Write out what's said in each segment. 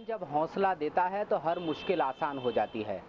जब हौसला देता है तो हर मुश्किल आसान हो जाती है।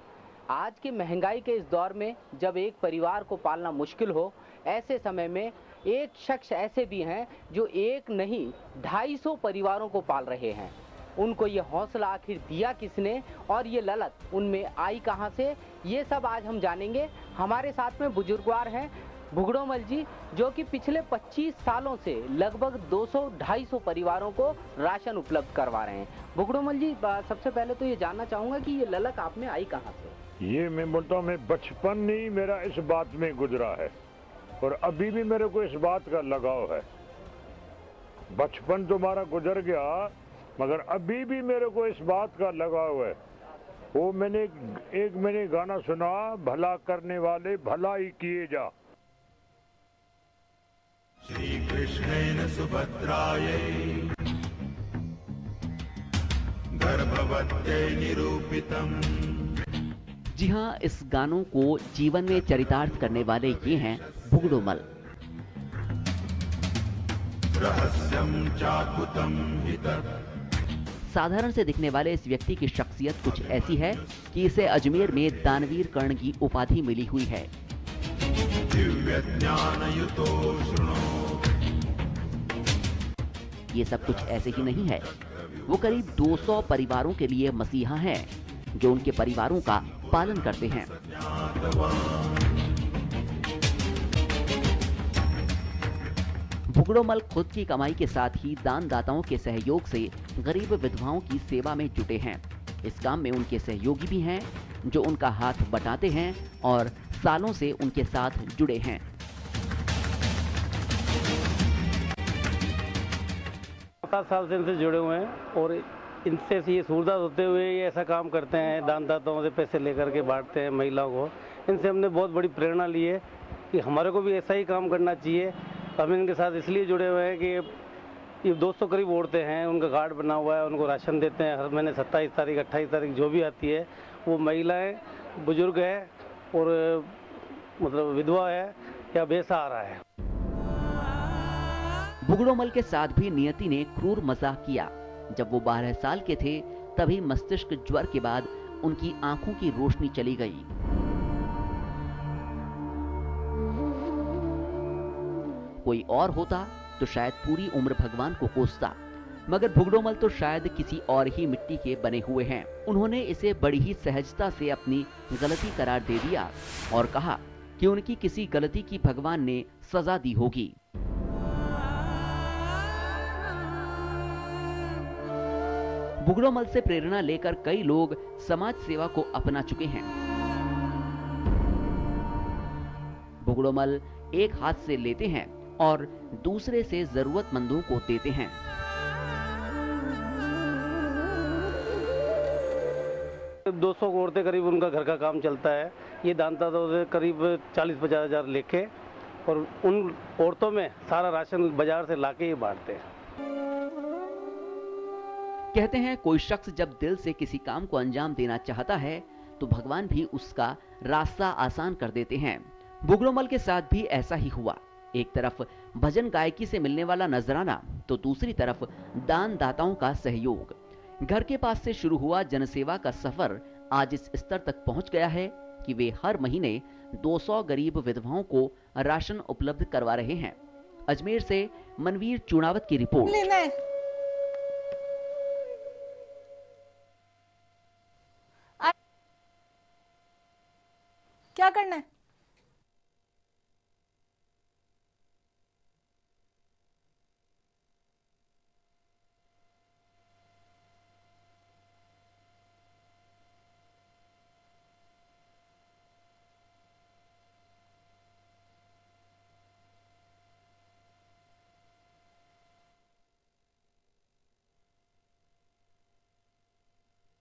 आज की महंगाई के इस दौर में जब एक परिवार को पालना मुश्किल हो, ऐसे समय में एक शख्स ऐसे भी हैं जो एक नहीं 250 परिवारों को पाल रहे हैं। उनको ये हौसला आखिर दिया किसने और ये ललक उनमें आई कहां से, ये सब आज हम जानेंगे। हमारे साथ में बुजुर्गवार हैं भुगड़ोमल जी, जो कि पिछले 25 सालों से लगभग 200-250 परिवारों को राशन उपलब्ध करवा रहे हैं। भुगड़ोमल जी, सबसे पहले तो ये जानना चाहूंगा कि ये ललक आप में आई कहां से? ये मैं बोलता हूँ, मैं बचपन ही मेरा इस बात में गुजरा है और अभी भी मेरे को इस बात का लगाव है। बचपन तो हमारा गुजर गया मगर अभी भी मेरे को इस बात का लगाव है। वो मैंने गाना सुना, भला करने वाले भला ही किए जा। श्री कृष्णेन सुभद्रायै गर्भवत्यै निरूपितम्। जी हाँ, इस गानों को जीवन में चरितार्थ करने वाले ये हैं भुगड़ोमल। रहस्यं चाकुतं हितम्। साधारण से दिखने वाले इस व्यक्ति की शख्सियत कुछ ऐसी है कि इसे अजमेर में दानवीर कर्ण की उपाधि मिली हुई है। दिव्य ज्ञानयुतो शृणो। ये सब कुछ ऐसे ही नहीं है, वो करीब 200 परिवारों के लिए मसीहा हैं, जो उनके परिवारों का पालन करते हैं। भुगड़ोमल खुद की कमाई के साथ ही दानदाताओं के सहयोग से गरीब विधवाओं की सेवा में जुटे हैं। इस काम में उनके सहयोगी भी हैं, जो उनका हाथ बटाते हैं और सालों से उनके साथ जुड़े हैं। सात साल से इनसे जुड़े हुए हैं और इनसे ये सुविधा होते हुए ये ऐसा काम करते हैं, दानदाताओं से पैसे लेकर के बांटते हैं महिलाओं को। इनसे हमने बहुत बड़ी प्रेरणा ली है कि हमारे को भी ऐसा ही काम करना चाहिए। हम इनके साथ इसलिए जुड़े हुए हैं कि ये 200 करीब औरतें हैं, उनका कार्ड बना हुआ है, उनको राशन देते हैं हर महीने 27 तारीख 28 तारीख जो भी आती है। वो महिलाएँ, बुजुर्ग है और मतलब विधवा है या बेसहारा है। भुगड़ोमल के साथ भी नियति ने क्रूर मजाक किया। जब वो 12 साल के थे तभी मस्तिष्क ज्वर के बाद उनकी आंखों की रोशनी चली गई। कोई और होता तो शायद पूरी उम्र भगवान को कोसता, मगर भुगड़ोमल तो शायद किसी और ही मिट्टी के बने हुए हैं। उन्होंने इसे बड़ी ही सहजता से अपनी गलती करार दे दिया और कहा कि उनकी किसी गलती की भगवान ने सजा दी होगी। भुगड़ोमल से प्रेरणा लेकर कई लोग समाज सेवा को अपना चुके हैं। भुगड़ोमल एक हाथ से लेते हैं और दूसरे से जरूरतमंदों को देते हैं। करीब 200 औरतें करीब उनका घर का काम चलता है। ये दानदाताओं से करीब 40-50 हज़ार लेके और उन औरतों में सारा राशन बाजार से लाके ही बांटते हैं। कहते हैं कोई शख्स जब दिल से किसी काम को अंजाम देना चाहता है तो भगवान भी उसका रास्ता आसान कर देते हैं। भुगड़ोमल के साथ भी ऐसा ही हुआ। एक तरफ भजन गायकी से मिलने वाला नजराना तो दूसरी तरफ दानदाताओं का सहयोग। घर के पास से शुरू हुआ जनसेवा का सफर आज इस स्तर तक पहुंच गया है कि वे हर महीने 200 गरीब विधवाओं को राशन उपलब्ध करवा रहे हैं। अजमेर से मनवीर चुनावत की रिपोर्ट। क्या करना है?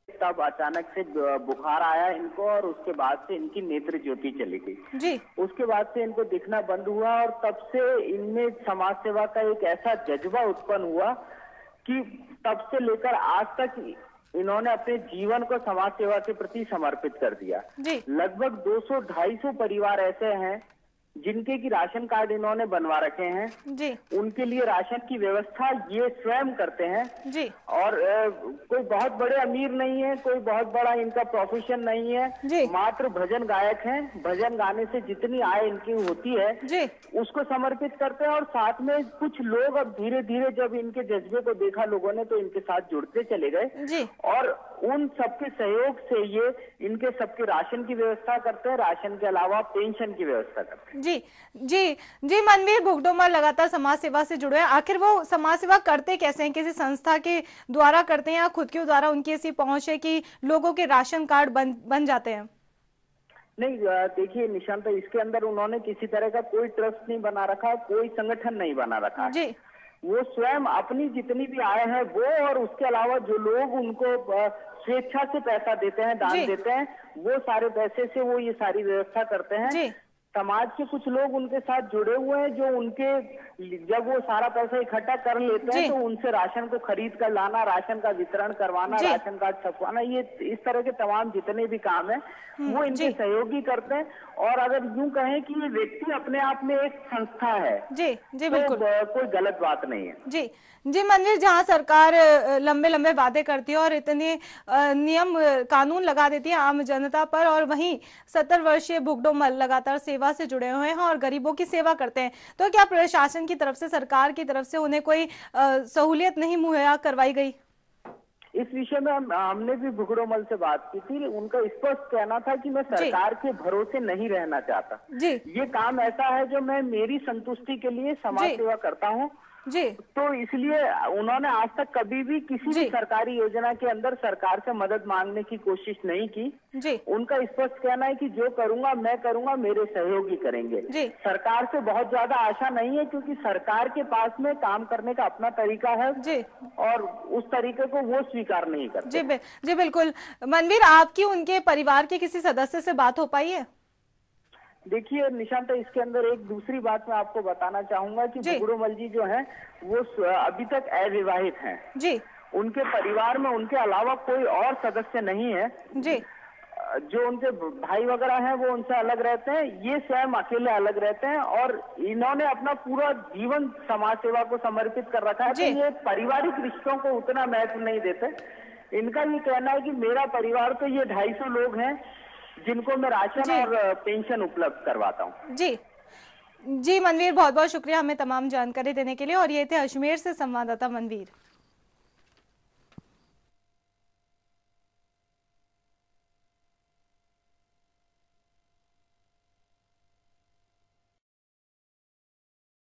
तब अचानक से बुखार आया इनको और उसके बाद से इनकी नेत्र ज्योति चली गई जी। उसके बाद से इनको दिखना बंद हुआ और तब से इनमें समाज सेवा का एक ऐसा जज्बा उत्पन्न हुआ कि तब से लेकर आज तक इन्होंने अपने जीवन को समाज सेवा के प्रति समर्पित कर दिया जी। लगभग 200-250 परिवार ऐसे हैं जिनके की राशन कार्ड इन्होंने बनवा रखे हैं जी, उनके लिए राशन की व्यवस्था ये स्वयं करते हैं जी। और कोई बहुत बड़े अमीर नहीं है, कोई बहुत बड़ा इनका प्रोफेशन नहीं है जी। मात्र भजन गायक हैं। भजन गाने से जितनी आय इनकी होती है जी, उसको समर्पित करते हैं और साथ में कुछ लोग अब धीरे धीरे जब इनके जज्बे को देखा लोगों ने तो इनके साथ जुड़ते चले गए जी। और उन सबके सहयोग से ये इनके सबके राशन की व्यवस्था करते हैं, राशन के अलावा पेंशन की व्यवस्था करते हैं। जी जी जी। मनवीर भुगडोमल लगातार समाज सेवा से जुड़े हैं, आखिर वो समाज सेवा करते कैसे हैं? किसी संस्था के द्वारा करते हैं या खुद के द्वारा उनकी ऐसी पहुंच है कि लोगों के राशन कार्ड बन जाते हैं? नहीं, देखिए निशांत, इसके अंदर उन्होंने किसी तरह का कोई ट्रस्ट नहीं बना रखा, कोई संगठन नहीं बना रखा है। जी। वो स्वयं अपनी जितनी भी आय है वो और उसके अलावा जो लोग उनको स्वेच्छा से पैसा देते हैं, दान देते हैं, वो सारे पैसे से वो ये सारी व्यवस्था करते हैं। जी। समाज के कुछ लोग उनके साथ जुड़े हुए हैं जो उनके जब वो सारा पैसा इकट्ठा कर लेते हैं तो उनसे राशन को खरीद कर लाना, राशन का वितरण करवाना, राशन कार्ड छपवाना, ये इस तरह के तमाम जितने भी काम है वो इनके सहयोगी करते हैं। और अगर यूं कहें कि ये व्यक्ति अपने आप में एक संस्था है जी जी, तो बिल्कुल कोई गलत बात नहीं है। जी जी। मनवीर, जहां सरकार लंबे लंबे वादे करती है और इतने नियम कानून लगा देती है आम जनता पर, और वहीं 70 वर्षीय भुगडोमल लगातार सेवा से जुड़े हुए हैं और गरीबों की सेवा करते हैं, तो क्या प्रशासन की तरफ से, सरकार की तरफ से उन्हें कोई सहूलियत नहीं मुहैया करवाई गई? इस विषय में हमने भी भुगडोमल से बात की थी। उनका स्पष्ट कहना था कि मैं सरकार के भरोसे नहीं रहना चाहता जी। ये काम ऐसा है जो मैं मेरी संतुष्टि के लिए समाज सेवा करता हूँ जी। तो इसलिए उन्होंने आज तक कभी भी किसी भी सरकारी योजना के अंदर सरकार से मदद मांगने की कोशिश नहीं की जी। उनका स्पष्ट कहना है कि जो करूंगा मैं करूंगा, मेरे सहयोगी करेंगे जी। सरकार से बहुत ज्यादा आशा नहीं है क्योंकि सरकार के पास में काम करने का अपना तरीका है जी, और उस तरीके को वो स्वीकार नहीं करते। जी बिल्कुल। मनवीर, आपकी उनके परिवार के किसी सदस्य से बात हो पाई है? देखिए निशांत, इसके अंदर एक दूसरी बात मैं आपको बताना चाहूंगा कि भुगडोमल जी जो हैं वो अभी तक अविवाहित हैं जी। उनके परिवार में उनके अलावा कोई और सदस्य नहीं है जी। जो उनके भाई वगैरह हैं वो उनसे अलग रहते हैं, ये स्वयं अकेले अलग रहते हैं और इन्होंने अपना पूरा जीवन समाज सेवा को समर्पित कर रखा है। तो ये पारिवारिक रिश्तों को उतना महत्व नहीं देते। इनका ये कहना है कि मेरा परिवार तो ये 250 लोग हैं जिनको मैं राशन और पेंशन उपलब्ध करवाता हूँ। जी जी। मनवीर, बहुत बहुत शुक्रिया हमें तमाम जानकारी देने के लिए, और ये थे अजमेर से संवाददाता मनवीर।